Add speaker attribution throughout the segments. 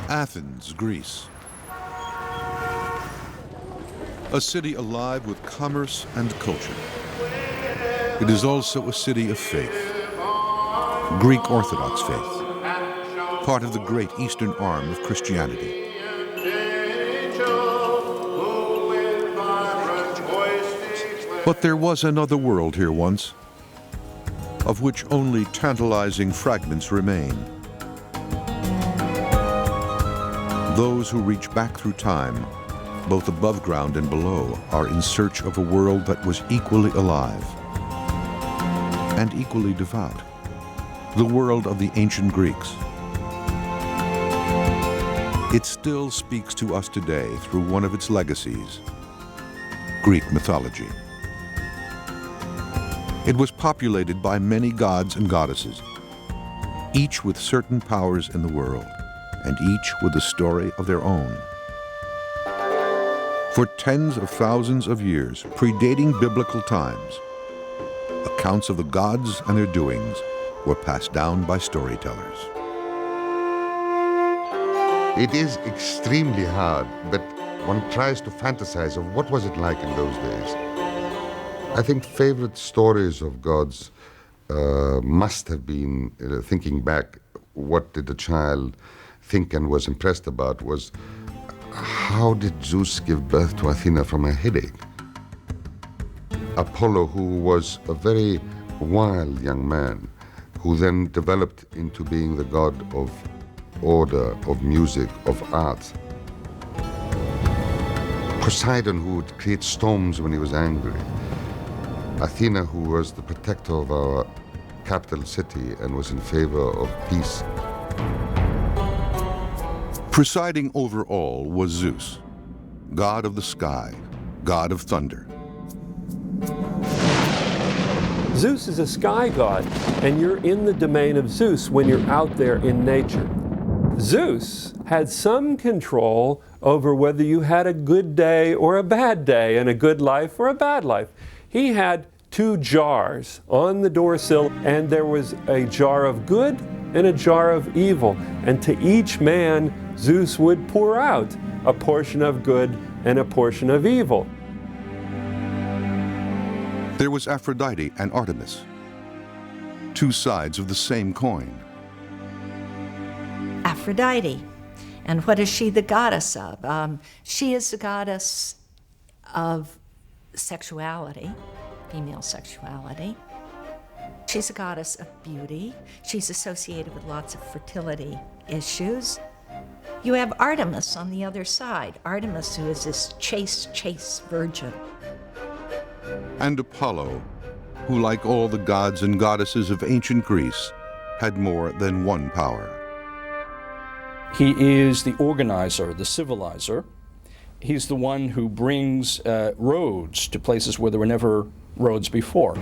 Speaker 1: Athens, Greece. A city alive with commerce and culture. It is also a city of faith. Greek Orthodox faith, part of the great Eastern arm of Christianity. But there was another world here once, of which only tantalizing fragments remain. Those who reach back through time, both above ground and below, are in search of a world that was equally alive and equally devout, the world of the ancient Greeks. It still speaks to us today through one of its legacies, Greek mythology. It was populated by many gods and goddesses, each with certain powers in the world, and each with a story of their own. For tens of thousands of years, predating biblical times, accounts of the gods and their doings were passed down by storytellers.
Speaker 2: It is extremely hard, but one tries to fantasize of what was it like in those days. I think favorite stories of gods must have been, thinking back, what did the child think and was impressed about was, how did Zeus give birth to Athena from a headache? Apollo, who was a very wild young man, who then developed into being the god of order, of music, of art. Poseidon, who would create storms when he was angry. Athena, who was the protector of our capital city and was in favor of peace.
Speaker 1: Presiding over all was Zeus, god of the sky, god of thunder.
Speaker 3: Zeus is a sky god, and you're in the domain of Zeus when you're out there in nature. Zeus had some control over whether you had a good day or a bad day, and a good life or a bad life. He had two jars on the doorsill, and there was a jar of good and a jar of evil. And to each man, Zeus would pour out a portion of good and a portion of evil.
Speaker 1: There was Aphrodite and Artemis, two sides of the same coin.
Speaker 4: Aphrodite. And what is she the goddess of? She is the goddess of sexuality, female sexuality. She's a goddess of beauty. She's associated with lots of fertility issues. You have Artemis on the other side. Artemis, who is this chaste virgin.
Speaker 1: And Apollo, who, like all the gods and goddesses of ancient Greece, had more than one power.
Speaker 5: He is the organizer, the civilizer. He's the one who brings roads to places where there were never roads before.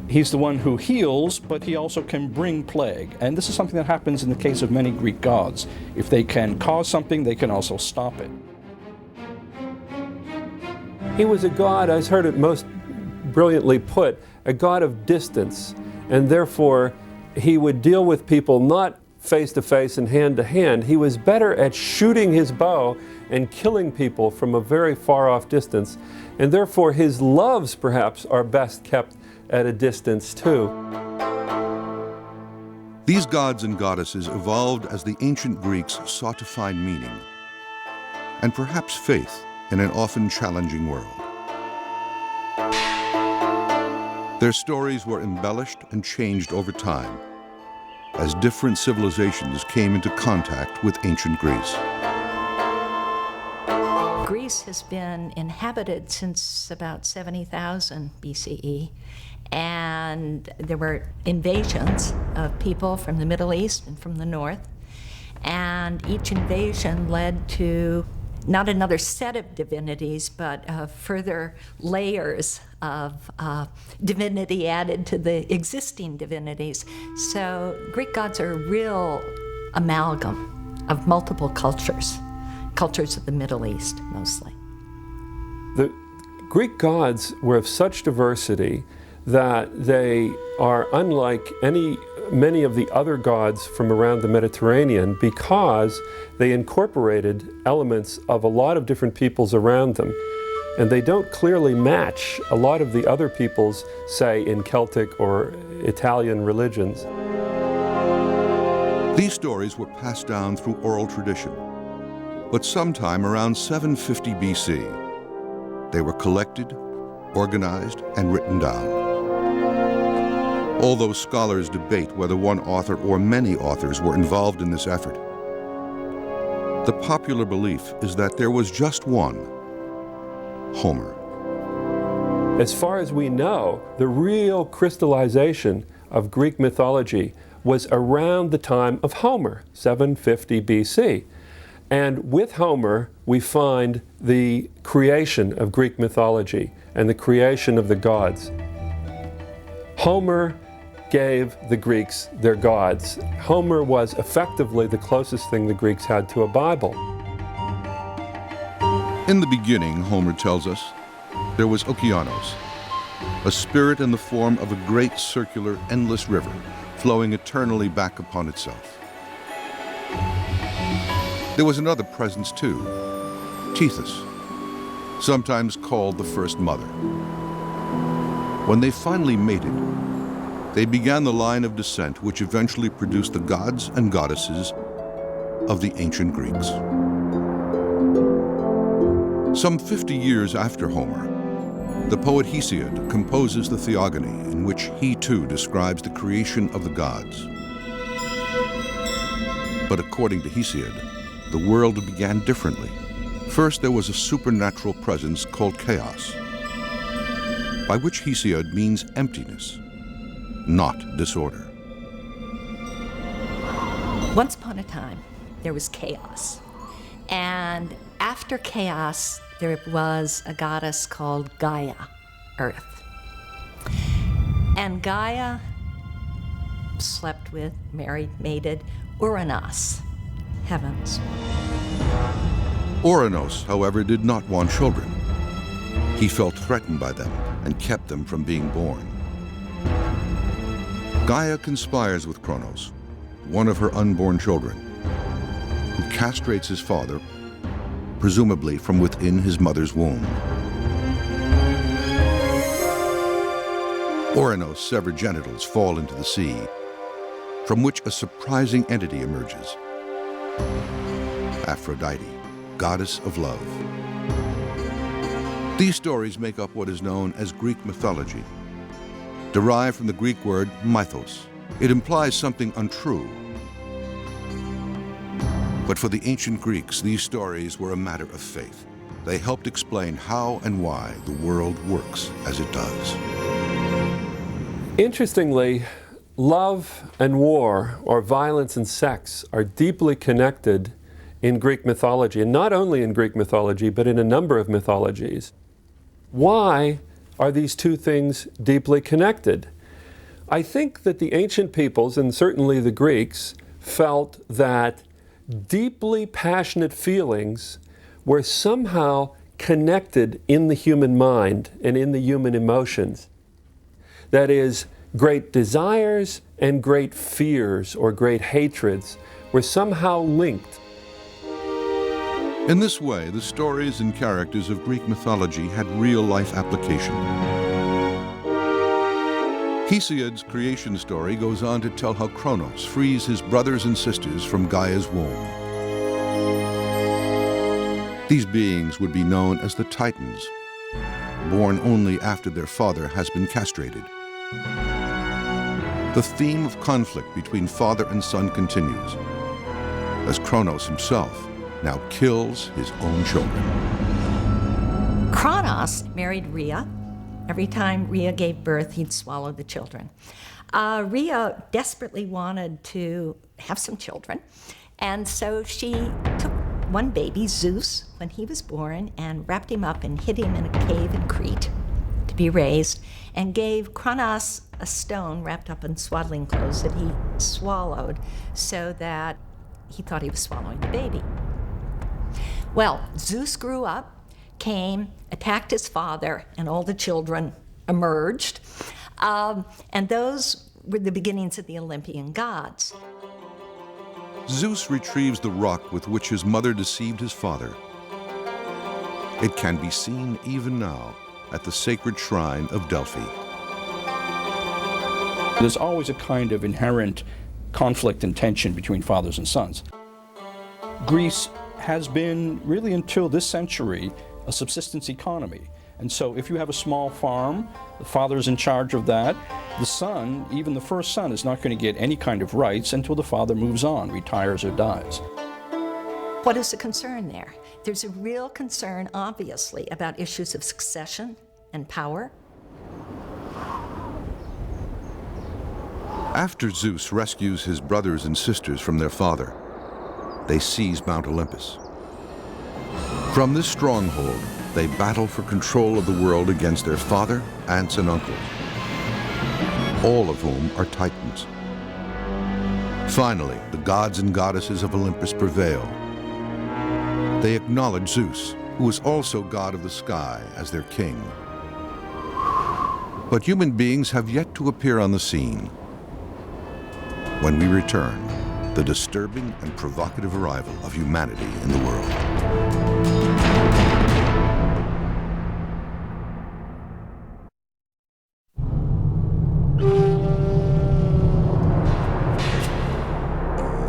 Speaker 5: He's the one who heals, but he also can bring plague. And this is something that happens in the case of many Greek gods. If they can cause something, they can also stop it.
Speaker 3: He was a god, I heard it most brilliantly put, a god of distance. And therefore, he would deal with people not face to face and hand to hand. He was better at shooting his bow and killing people from a very far off distance. And therefore his loves perhaps are best kept at a distance too.
Speaker 1: These gods and goddesses evolved as the ancient Greeks sought to find meaning and perhaps faith in an often challenging world. Their stories were embellished and changed over time as different civilizations came into contact with ancient Greece.
Speaker 4: Greece has been inhabited since about 70,000 BCE, and there were invasions of people from the Middle East and from the north, and each invasion led to not another set of divinities, but further layers of divinity added to the existing divinities. So Greek gods are a real amalgam of multiple cultures of the Middle East mostly.
Speaker 3: The Greek gods were of such diversity that they are unlike any many of the other gods from around the Mediterranean because they incorporated elements of a lot of different peoples around them. And they don't clearly match a lot of the other peoples, say, in Celtic or Italian religions.
Speaker 1: These stories were passed down through oral tradition, but sometime around 750 BC, they were collected, organized, and written down. Although scholars debate whether one author or many authors were involved in this effort, the popular belief is that there was just one, Homer.
Speaker 3: As far as we know, the real crystallization of Greek mythology was around the time of Homer, 750 BC. And with Homer, we find the creation of Greek mythology and the creation of the gods. Homer gave the Greeks their gods. Homer was effectively the closest thing the Greeks had to a Bible.
Speaker 1: In the beginning, Homer tells us, there was Okeanos, a spirit in the form of a great circular, endless river, flowing eternally back upon itself. There was another presence too, Tethys, sometimes called the first mother. When they finally mated, they began the line of descent which eventually produced the gods and goddesses of the ancient Greeks. Some 50 years after Homer, the poet Hesiod composes the Theogony, in which he too describes the creation of the gods. But according to Hesiod, the world began differently. First, there was a supernatural presence called chaos, by which Hesiod means emptiness, not disorder.
Speaker 4: Once upon a time, there was chaos. And after chaos, there was a goddess called Gaia, Earth. And Gaia slept with, married, mated Uranos, heavens.
Speaker 1: Uranos, however, did not want children. He felt threatened by them and kept them from being born. Gaia conspires with Kronos, one of her unborn children, who castrates his father, presumably from within his mother's womb. Uranos' severed genitals fall into the sea, from which a surprising entity emerges, Aphrodite, goddess of love. These stories make up what is known as Greek mythology, derived from the Greek word mythos. It implies something untrue. But for the ancient Greeks, these stories were a matter of faith. They helped explain how and why the world works as it does.
Speaker 3: Interestingly, love and war, or violence and sex, are deeply connected in Greek mythology, and not only in Greek mythology, but in a number of mythologies. Why are these two things deeply connected? I think that the ancient peoples, and certainly the Greeks, felt that deeply passionate feelings were somehow connected in the human mind and in the human emotions. That is, great desires and great fears or great hatreds were somehow linked.
Speaker 1: In this way, the stories and characters of Greek mythology had real-life application. Hesiod's creation story goes on to tell how Kronos frees his brothers and sisters from Gaia's womb. These beings would be known as the Titans, born only after their father has been castrated. The theme of conflict between father and son continues, as Kronos himself now kills his own children.
Speaker 4: Kronos married Rhea. Every time Rhea gave birth, he'd swallow the children. Rhea desperately wanted to have some children, and so she took one baby, Zeus, when he was born, and wrapped him up and hid him in a cave in Crete to be raised, and gave Kronos a stone wrapped up in swaddling clothes that he swallowed so that he thought he was swallowing the baby. Well, Zeus grew up, came, attacked his father, and all the children emerged. And those were the beginnings of the Olympian gods.
Speaker 1: Zeus retrieves the rock with which his mother deceived his father. It can be seen even now at the sacred shrine of Delphi.
Speaker 5: There's always a kind of inherent conflict and tension between fathers and sons. Greece has been, really until this century, a subsistence economy. And so if you have a small farm, the father's in charge of that. The son, even the first son, is not going to get any kind of rights until the father moves on, retires or dies.
Speaker 4: What is the concern there? There's a real concern, obviously, about issues of succession and power.
Speaker 1: After Zeus rescues his brothers and sisters from their father, they seize Mount Olympus. From this stronghold, they battle for control of the world against their father, aunts, and uncles, all of whom are Titans. Finally, the gods and goddesses of Olympus prevail. They acknowledge Zeus, who is also god of the sky, as their king. But human beings have yet to appear on the scene. When we return, the disturbing and provocative arrival of humanity in the world.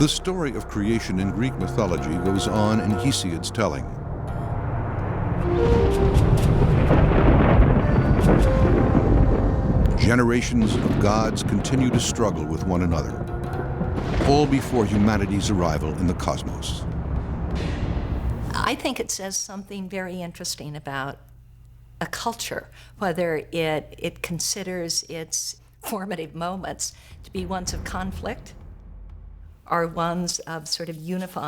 Speaker 1: The story of creation in Greek mythology goes on in Hesiod's telling. Generations of gods continue to struggle with one another, all before humanity's arrival in the cosmos.
Speaker 4: I think it says something very interesting about a culture, whether it considers its formative moments to be ones of conflict or ones of sort of unifying.